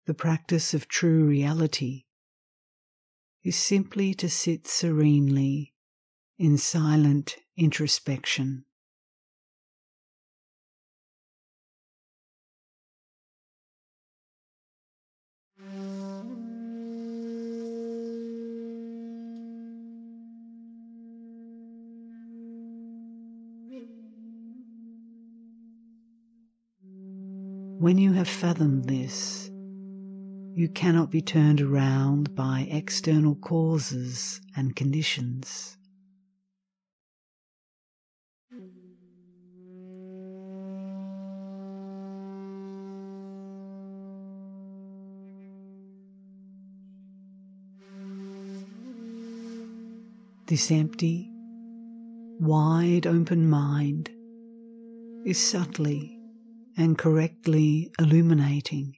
The practice of true reality is simply to sit serenely in silent introspection. When you have fathomed this, you cannot be turned around by external causes and conditions. This empty, wide open mind is subtly and correctly illuminating.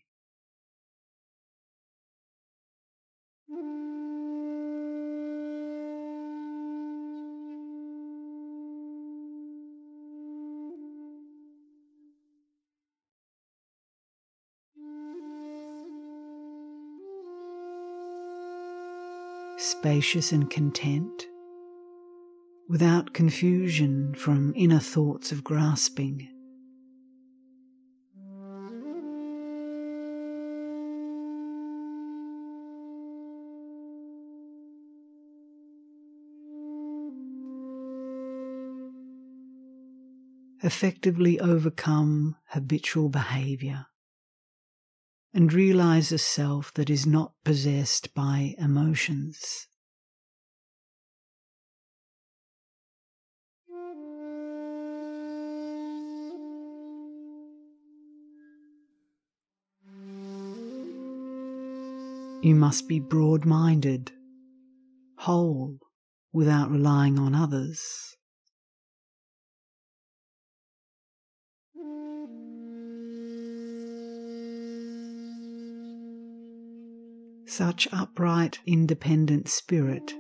Spacious and content, without confusion from inner thoughts of grasping. Effectively overcome habitual behavior and realize a self that is not possessed by emotions. You must be broad-minded, whole, without relying on others. Such upright, independent spirit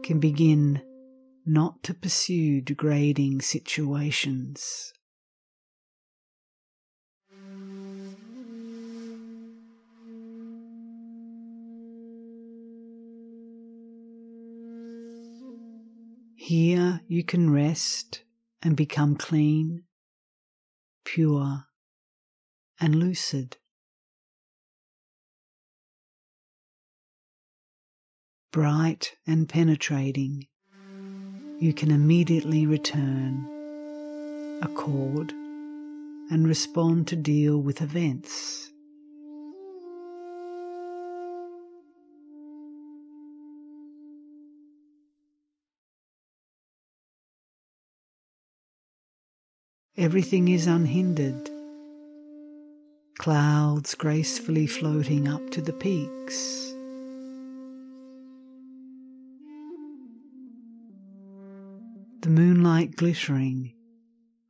can begin not to pursue degrading situations. Here you can rest and become clean, pure, and lucid. Bright and penetrating, you can immediately return, accord, and respond to deal with events. Everything is unhindered, clouds gracefully floating up to the peaks. The moonlight glittering,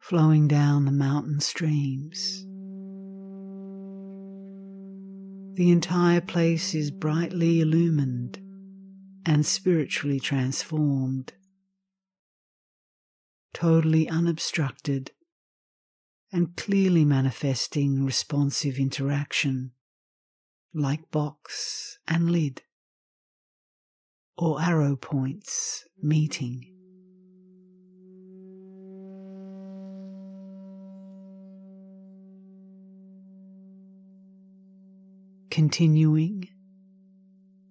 flowing down the mountain streams. The entire place is brightly illumined and spiritually transformed, totally unobstructed and clearly manifesting responsive interaction, like box and lid, or arrow points meeting. Continuing,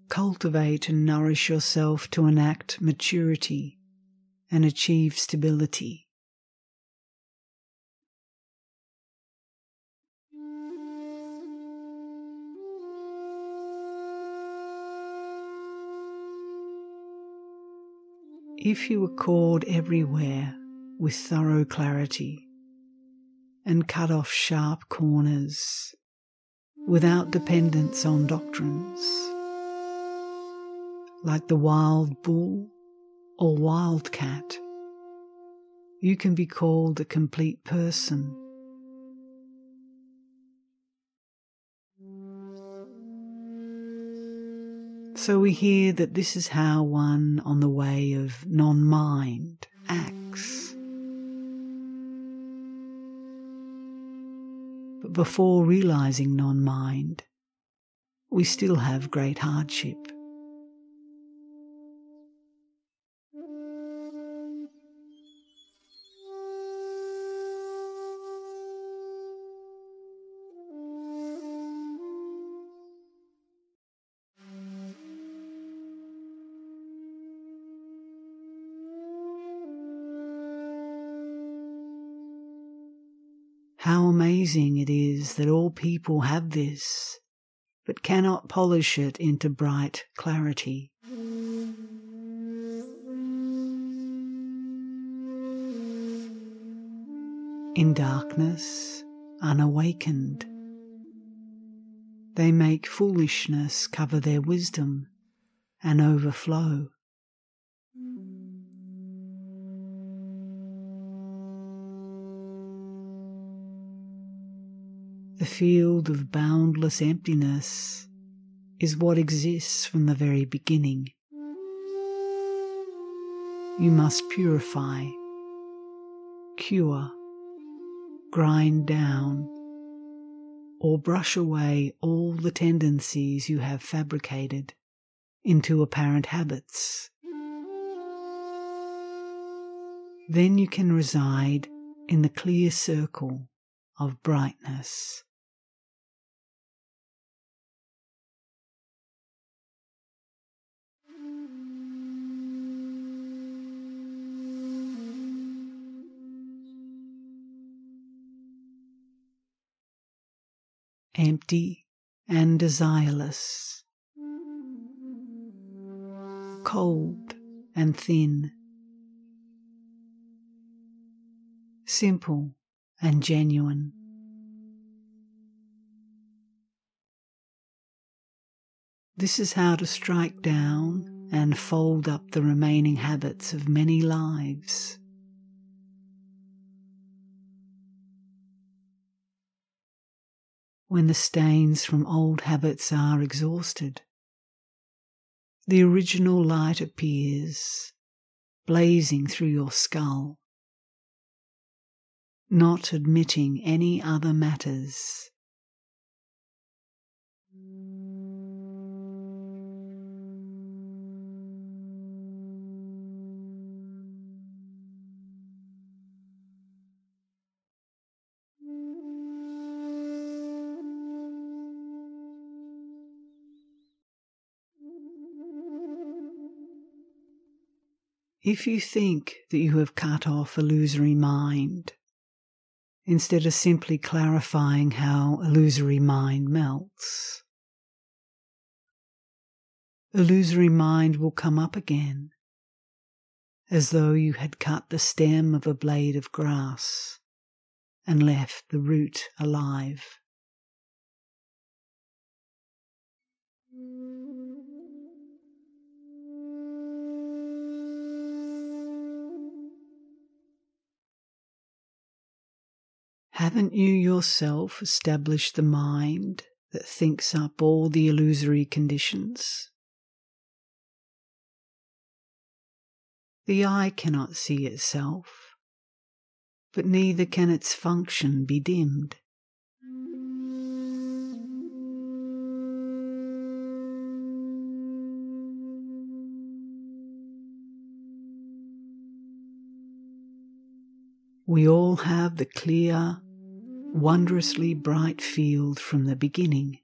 cultivate and nourish yourself to enact maturity and achieve stability. If you accord everywhere with thorough clarity and cut off sharp corners without dependence on doctrines, like the wild bull or wildcat, you can be called a complete person. So we hear that this is how one on the way of non-mind acts. But before realizing non-mind, we still have great hardship. How amazing it is that all people have this, but cannot polish it into bright clarity. In darkness, unawakened, they make foolishness cover their wisdom and overflow. The field of boundless emptiness is what exists from the very beginning. You must purify, cure, grind down, or brush away all the tendencies you have fabricated into apparent habits. Then you can reside in the clear circle of brightness. Empty and desireless, cold and thin, simple and genuine. This is how to strike down and fold up the remaining habits of many lives. When the stains from old habits are exhausted, the original light appears, blazing through your skull, not admitting any other matters. If you think that you have cut off illusory mind, instead of simply clarifying how illusory mind melts, illusory mind will come up again, as though you had cut the stem of a blade of grass and left the root alive. Haven't you yourself established the mind that thinks up all the illusory conditions? The eye cannot see itself, but neither can its function be dimmed. We all have the clear, wondrously bright field from the beginning.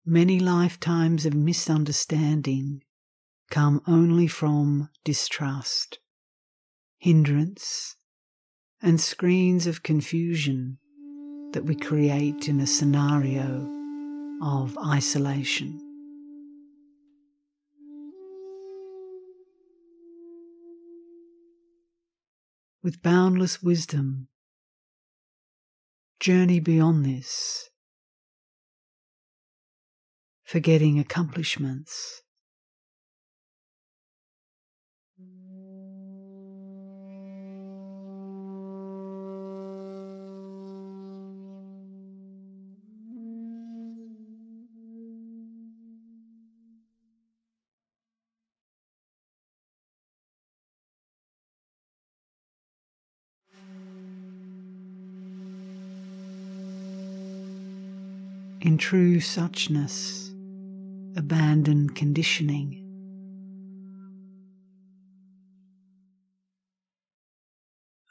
Many lifetimes of misunderstanding come only from distrust, hindrance, and screens of confusion that we create in a scenario of isolation. With boundless wisdom, journey beyond this, forgetting accomplishments. In true suchness, abandon conditioning.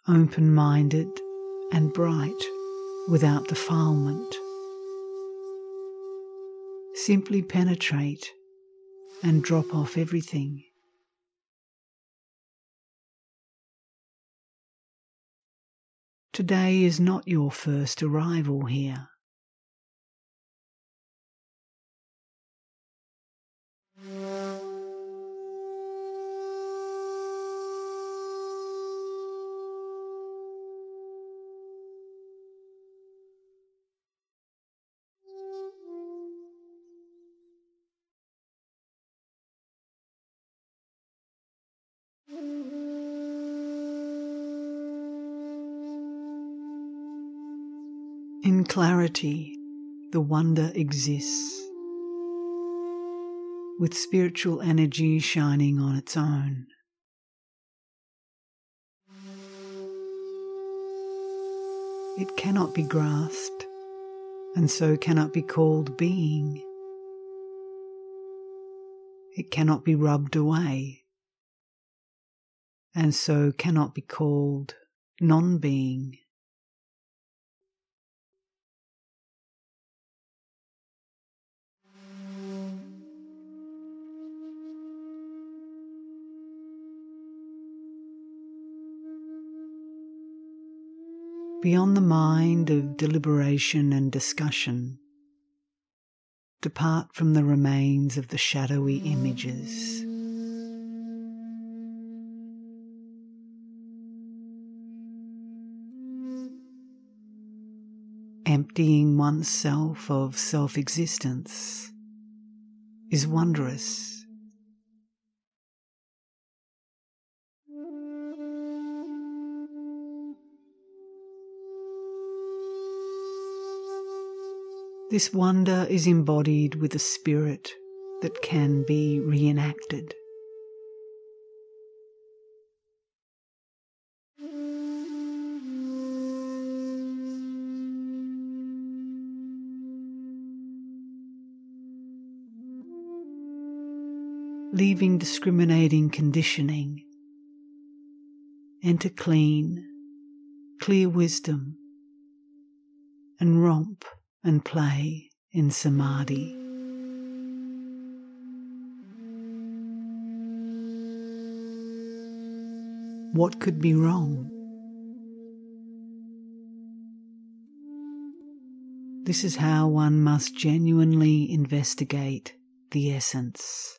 Open-minded and bright without defilement. Simply penetrate and drop off everything. Today is not your first arrival here. In clarity, the wonder exists, with spiritual energy shining on its own. It cannot be grasped, and so cannot be called being. It cannot be rubbed away, and so cannot be called non-being. Beyond the mind of deliberation and discussion, depart from the remains of the shadowy images. Emptying oneself of self-existence is wondrous. This wonder is embodied with a spirit that can be reenacted. Leaving discriminating conditioning, enter clean, clear wisdom, and romp and play in samadhi. What could be wrong? This is how one must genuinely investigate the essence.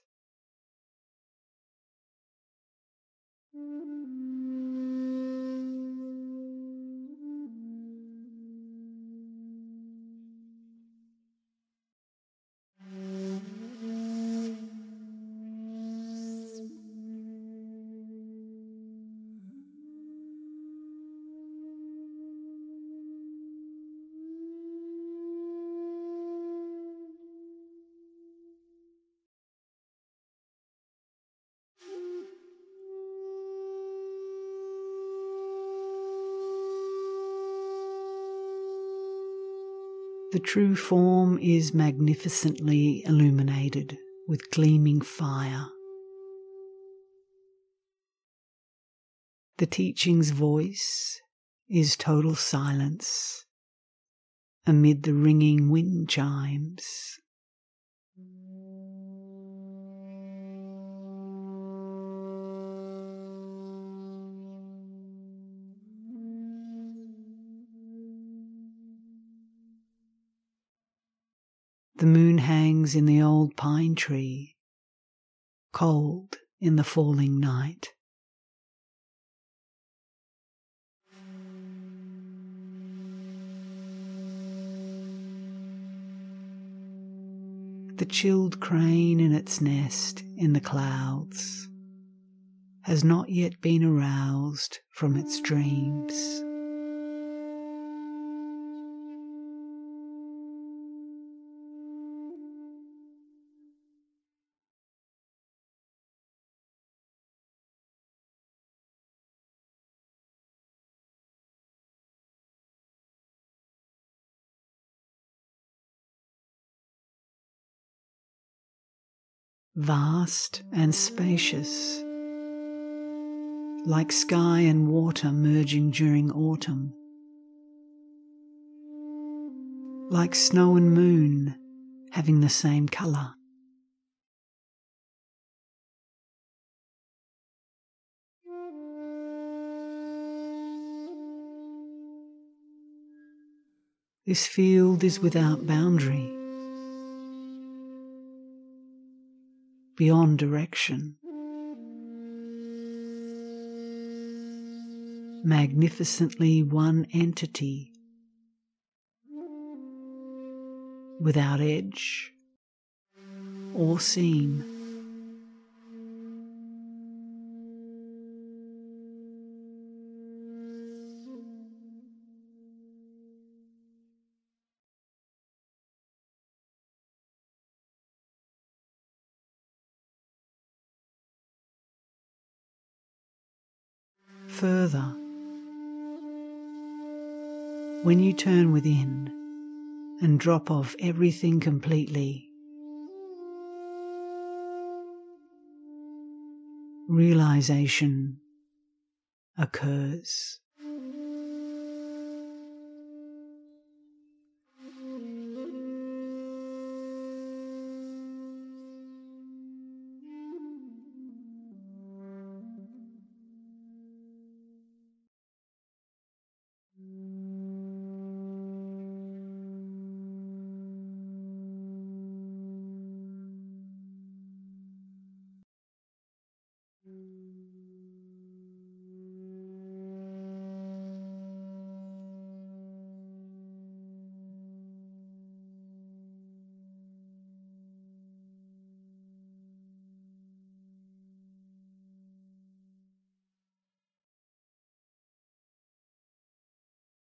The true form is magnificently illuminated with gleaming fire. The teaching's voice is total silence amid the ringing wind chimes. The moon hangs in the old pine tree, cold in the falling night. The chilled crane in its nest in the clouds has not yet been aroused from its dreams. vast and spacious, like sky and water merging during autumn, like snow and moon having the same colour. This field is without boundary, beyond direction, magnificently one entity, without edge or seam. Further, when you turn within and drop off everything completely, realization occurs.